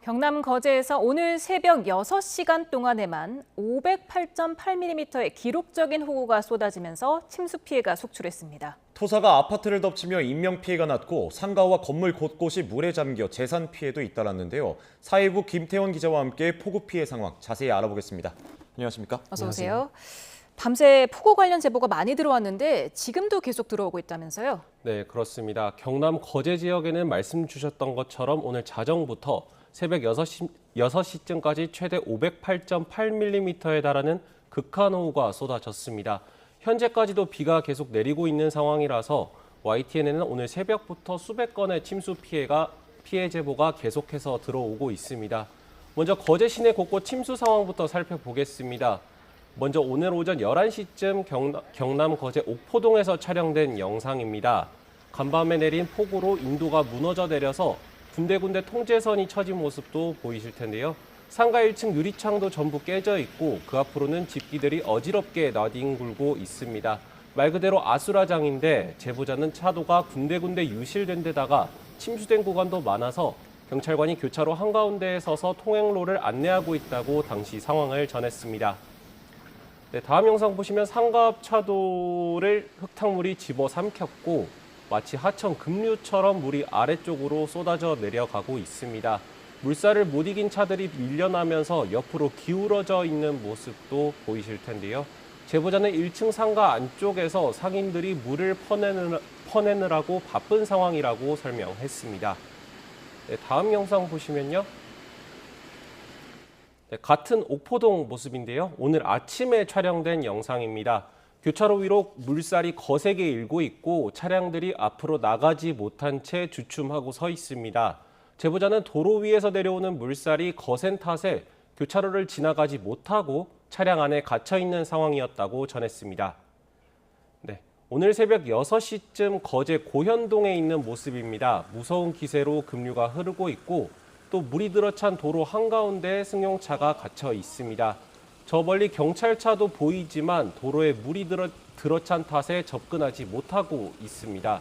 경남 거제에서 오늘 새벽 6시간 동안에만 508.8mm의 기록적인 폭우가 쏟아지면서 침수 피해가 속출했습니다. 토사가 아파트를 덮치며 인명피해가 났고 상가와 건물 곳곳이 물에 잠겨 재산 피해도 잇따랐는데요. 사회부 김태원 기자와 함께 폭우 피해 상황 자세히 알아보겠습니다. 안녕하십니까? 어서 오세요. 밤새 폭우 관련 제보가 많이 들어왔는데 지금도 계속 들어오고 있다면서요? 네, 그렇습니다. 경남 거제 지역에는 말씀 주셨던 것처럼 오늘 자정부터 새벽 6시쯤까지 최대 508.8mm에 달하는 극한호우가 쏟아졌습니다. 현재까지도 비가 계속 내리고 있는 상황이라서 YTN에는 오늘 새벽부터 수백 건의 침수 피해 제보가 계속해서 들어오고 있습니다. 먼저 거제 시내 곳곳 침수 상황부터 살펴보겠습니다. 먼저 오늘 오전 11시쯤 경남 거제 옥포동에서 촬영된 영상입니다. 간밤에 내린 폭우로 인도가 무너져 내려서 군데군데 통제선이 처진 모습도 보이실 텐데요. 상가 1층 유리창도 전부 깨져 있고 그 앞으로는 집기들이 어지럽게 나뒹굴고 있습니다. 말 그대로 아수라장인데 제보자는 차도가 군데군데 유실된 데다가 침수된 구간도 많아서 경찰관이 교차로 한가운데에 서서 통행로를 안내하고 있다고 당시 상황을 전했습니다. 네, 다음 영상 보시면 상가 앞 차도를 흙탕물이 집어삼켰고 마치 하천 급류처럼 물이 아래쪽으로 쏟아져 내려가고 있습니다. 물살을 못 이긴 차들이 밀려나면서 옆으로 기울어져 있는 모습도 보이실 텐데요. 제보자는 1층 상가 안쪽에서 상인들이 물을 퍼내느라고 바쁜 상황이라고 설명했습니다. 네, 다음 영상 보시면요. 네, 같은 옥포동 모습인데요. 오늘 아침에 촬영된 영상입니다. 교차로 위로 물살이 거세게 일고 있고 차량들이 앞으로 나가지 못한 채 주춤하고 서 있습니다. 제보자는 도로 위에서 내려오는 물살이 거센 탓에 교차로를 지나가지 못하고 차량 안에 갇혀 있는 상황이었다고 전했습니다. 네, 오늘 새벽 6시쯤 거제 고현동에 있는 모습입니다. 무서운 기세로 급류가 흐르고 있고 또 물이 들어찬 도로 한가운데 승용차가 갇혀 있습니다. 저 멀리 경찰차도 보이지만 도로에 물이 들어찬 탓에 접근하지 못하고 있습니다.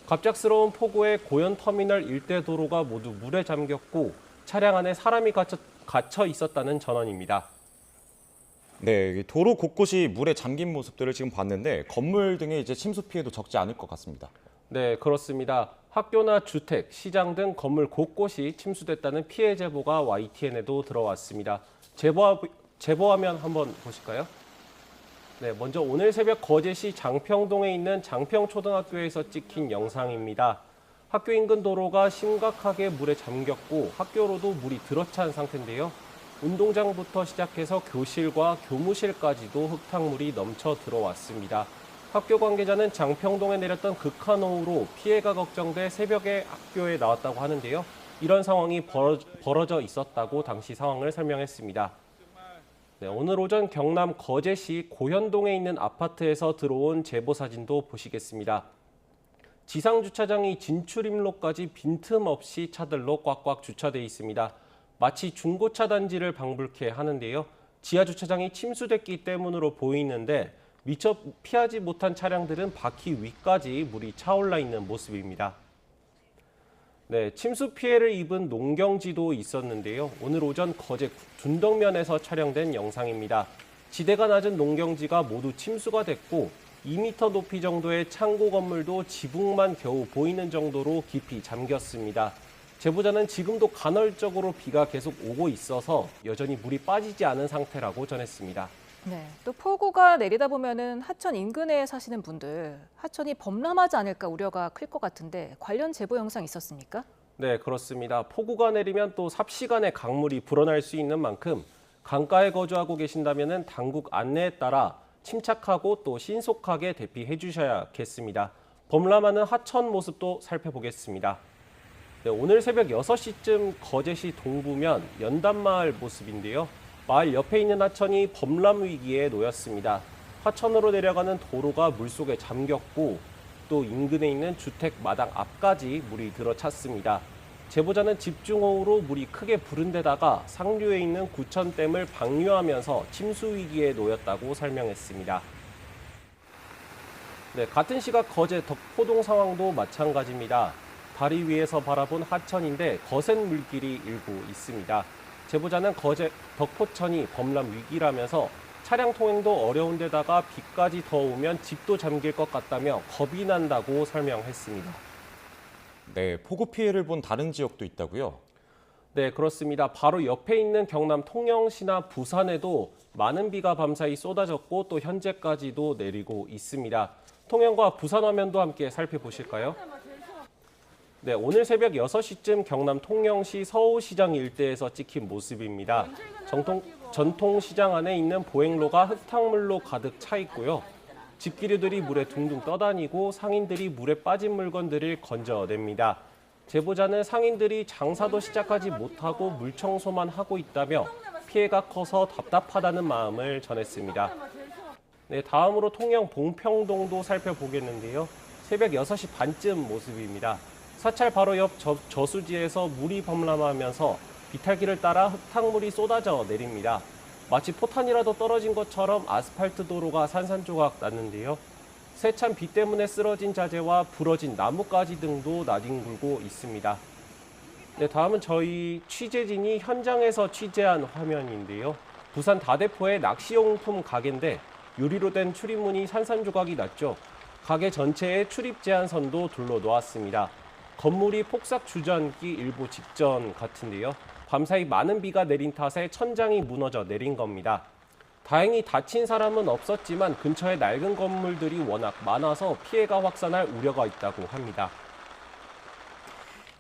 갑작스러운 폭우에 고현터미널 일대 도로가 모두 물에 잠겼고 차량 안에 사람이 갇혀 있었다는 전원입니다. 네, 도로 곳곳이 물에 잠긴 모습들을 지금 봤는데 건물 등의 이제 침수 피해도 적지 않을 것 같습니다. 네, 그렇습니다. 학교나 주택, 시장 등 건물 곳곳이 침수됐다는 피해 제보가 YTN에도 들어왔습니다. 제보화면 한번 보실까요? 네, 먼저 오늘 새벽 거제시 장평동에 있는 장평초등학교에서 찍힌 영상입니다. 학교 인근 도로가 심각하게 물에 잠겼고 학교로도 물이 들어찬 상태인데요. 운동장부터 시작해서 교실과 교무실까지도 흙탕물이 넘쳐 들어왔습니다. 학교 관계자는 장평동에 내렸던 극한호우로 피해가 걱정돼 새벽에 학교에 나왔다고 하는데요. 이런 상황이 벌어져 있었다고 당시 상황을 설명했습니다. 네, 오늘 오전 경남 거제시 고현동에 있는 아파트에서 들어온 제보 사진도 보시겠습니다. 지상주차장이 진출입로까지 빈틈없이 차들로 꽉꽉 주차돼 있습니다. 마치 중고차 단지를 방불케 하는데요. 지하주차장이 침수됐기 때문으로 보이는데 미처 피하지 못한 차량들은 바퀴 위까지 물이 차올라 있는 모습입니다. 네, 침수 피해를 입은 농경지도 있었는데요. 오늘 오전 거제 둔덕면에서 촬영된 영상입니다. 지대가 낮은 농경지가 모두 침수가 됐고 2m 높이 정도의 창고 건물도 지붕만 겨우 보이는 정도로 깊이 잠겼습니다. 제보자는 지금도 간헐적으로 비가 계속 오고 있어서 여전히 물이 빠지지 않은 상태라고 전했습니다. 네, 또 폭우가 내리다 보면은 하천 인근에 사시는 분들 하천이 범람하지 않을까 우려가 클 것 같은데 관련 제보 영상 있었습니까? 네, 그렇습니다. 폭우가 내리면 또 삽시간에 강물이 불어날 수 있는 만큼 강가에 거주하고 계신다면 당국 안내에 따라 침착하고 또 신속하게 대피해 주셔야겠습니다. 범람하는 하천 모습도 살펴보겠습니다. 네, 오늘 새벽 6시쯤 거제시 동부면 연단마을 모습인데요. 마을 옆에 있는 하천이 범람 위기에 놓였습니다. 하천으로 내려가는 도로가 물속에 잠겼고 또 인근에 있는 주택 마당 앞까지 물이 들어찼습니다. 제보자는 집중호우로 물이 크게 부른 데다가 상류에 있는 구천댐을 방류하면서 침수 위기에 놓였다고 설명했습니다. 네, 같은 시각 거제 덕포동 상황도 마찬가지입니다. 다리 위에서 바라본 하천인데 거센 물길이 일고 있습니다. 제보자는 덕포천이 범람 위기라면서 차량 통행도 어려운 데다가 비까지 더 오면 집도 잠길 것 같다며 겁이 난다고 설명했습니다. 네, 폭우 피해를 본 다른 지역도 있다고요? 네, 그렇습니다. 바로 옆에 있는 경남 통영시나 부산에도 많은 비가 밤사이 쏟아졌고 또 현재까지도 내리고 있습니다. 통영과 부산 화면도 함께 살펴보실까요? 네, 오늘 새벽 6시쯤 경남 통영시 서호시장 일대에서 찍힌 모습입니다. 전통시장 안에 있는 보행로가 흙탕물로 가득 차 있고요. 집기류들이 물에 둥둥 떠다니고 상인들이 물에 빠진 물건들을 건져냅니다. 제보자는 상인들이 장사도 시작하지 못하고 물청소만 하고 있다며 피해가 커서 답답하다는 마음을 전했습니다. 네, 다음으로 통영 봉평동도 살펴보겠는데요. 새벽 6시 반쯤 모습입니다. 사찰 바로 옆 저수지에서 물이 범람하면서 비탈길을 따라 흙탕물이 쏟아져 내립니다. 마치 포탄이라도 떨어진 것처럼 아스팔트 도로가 산산조각 났는데요. 세찬 비 때문에 쓰러진 자재와 부러진 나뭇가지 등도 나뒹굴고 있습니다. 네, 다음은 저희 취재진이 현장에서 취재한 화면인데요. 부산 다대포의 낚시용품 가게인데 유리로 된 출입문이 산산조각이 났죠. 가게 전체에 출입 제한선도 둘러놓았습니다. 건물이 폭삭 주저앉기 일보 직전 같은데요. 밤사이 많은 비가 내린 탓에 천장이 무너져 내린 겁니다. 다행히 다친 사람은 없었지만 근처에 낡은 건물들이 워낙 많아서 피해가 확산할 우려가 있다고 합니다.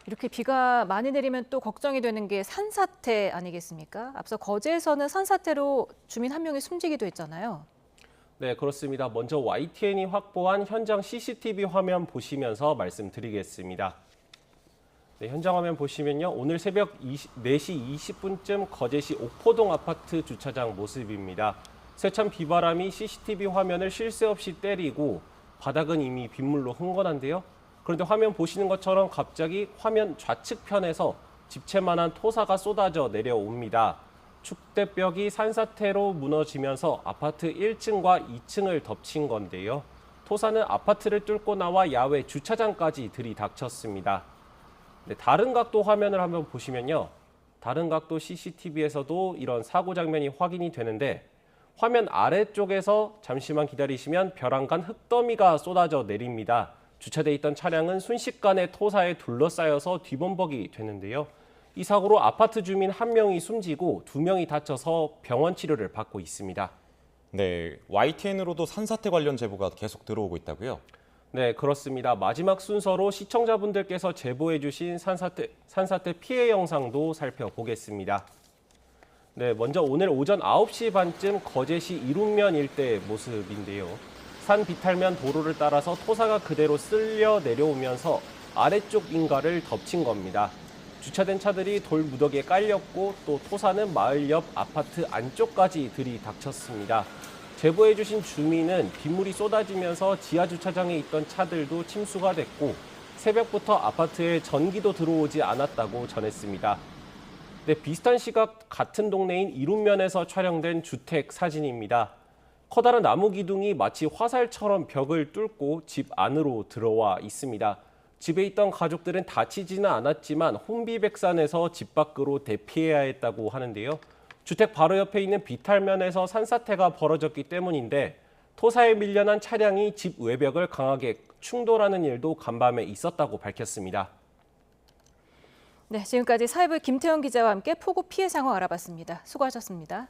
이렇게 비가 많이 내리면 또 걱정이 되는 게 산사태 아니겠습니까? 앞서 거제에서는 산사태로 주민 한 명이 숨지기도 했잖아요. 네, 그렇습니다. 먼저 YTN이 확보한 현장 CCTV 화면 보시면서 말씀드리겠습니다. 네, 현장 화면 보시면요. 오늘 새벽 4시 20분쯤 거제시 옥포동 아파트 주차장 모습입니다. 세찬 비바람이 CCTV 화면을 쉴 새 없이 때리고 바닥은 이미 빗물로 흥건한데요. 그런데 화면 보시는 것처럼 갑자기 화면 좌측편에서 집채만한 토사가 쏟아져 내려옵니다. 축대벽이 산사태로 무너지면서 아파트 1층과 2층을 덮친 건데요. 토사는 아파트를 뚫고 나와 야외 주차장까지 들이닥쳤습니다. 네, 다른 각도 화면을 한번 보시면요. 다른 각도 CCTV에서도 이런 사고 장면이 확인이 되는데 화면 아래쪽에서 잠시만 기다리시면 벼랑간 흙더미가 쏟아져 내립니다. 주차돼 있던 차량은 순식간에 토사에 둘러싸여서 뒤범벅이 되는데요. 이 사고로 아파트 주민 1명이 숨지고 2명이 다쳐서 병원 치료를 받고 있습니다. 네, YTN으로도 산사태 관련 제보가 계속 들어오고 있다고요? 네, 그렇습니다. 마지막 순서로 시청자분들께서 제보해 주신 산사태 피해 영상도 살펴보겠습니다. 네, 먼저 오늘 오전 9시 반쯤 거제시 이룸면 일대의 모습인데요. 산 비탈면 도로를 따라서 토사가 그대로 쓸려 내려오면서 아래쪽 인가를 덮친 겁니다. 주차된 차들이 돌 무더기에 깔렸고 또 토사는 마을 옆 아파트 안쪽까지 들이닥쳤습니다. 제보해 주신 주민은 빗물이 쏟아지면서 지하 주차장에 있던 차들도 침수가 됐고 새벽부터 아파트에 전기도 들어오지 않았다고 전했습니다. 네, 비슷한 시각 같은 동네인 이룸면에서 촬영된 주택 사진입니다. 커다란 나무 기둥이 마치 화살처럼 벽을 뚫고 집 안으로 들어와 있습니다. 집에 있던 가족들은 다치지는 않았지만 혼비백산해서 집 밖으로 대피해야 했다고 하는데요. 주택 바로 옆에 있는 비탈면에서 산사태가 벌어졌기 때문인데 토사에 밀려난 차량이 집 외벽을 강하게 충돌하는 일도 간밤에 있었다고 밝혔습니다. 네, 지금까지 사회부 김태형 기자와 함께 폭우 피해 상황 알아봤습니다. 수고하셨습니다.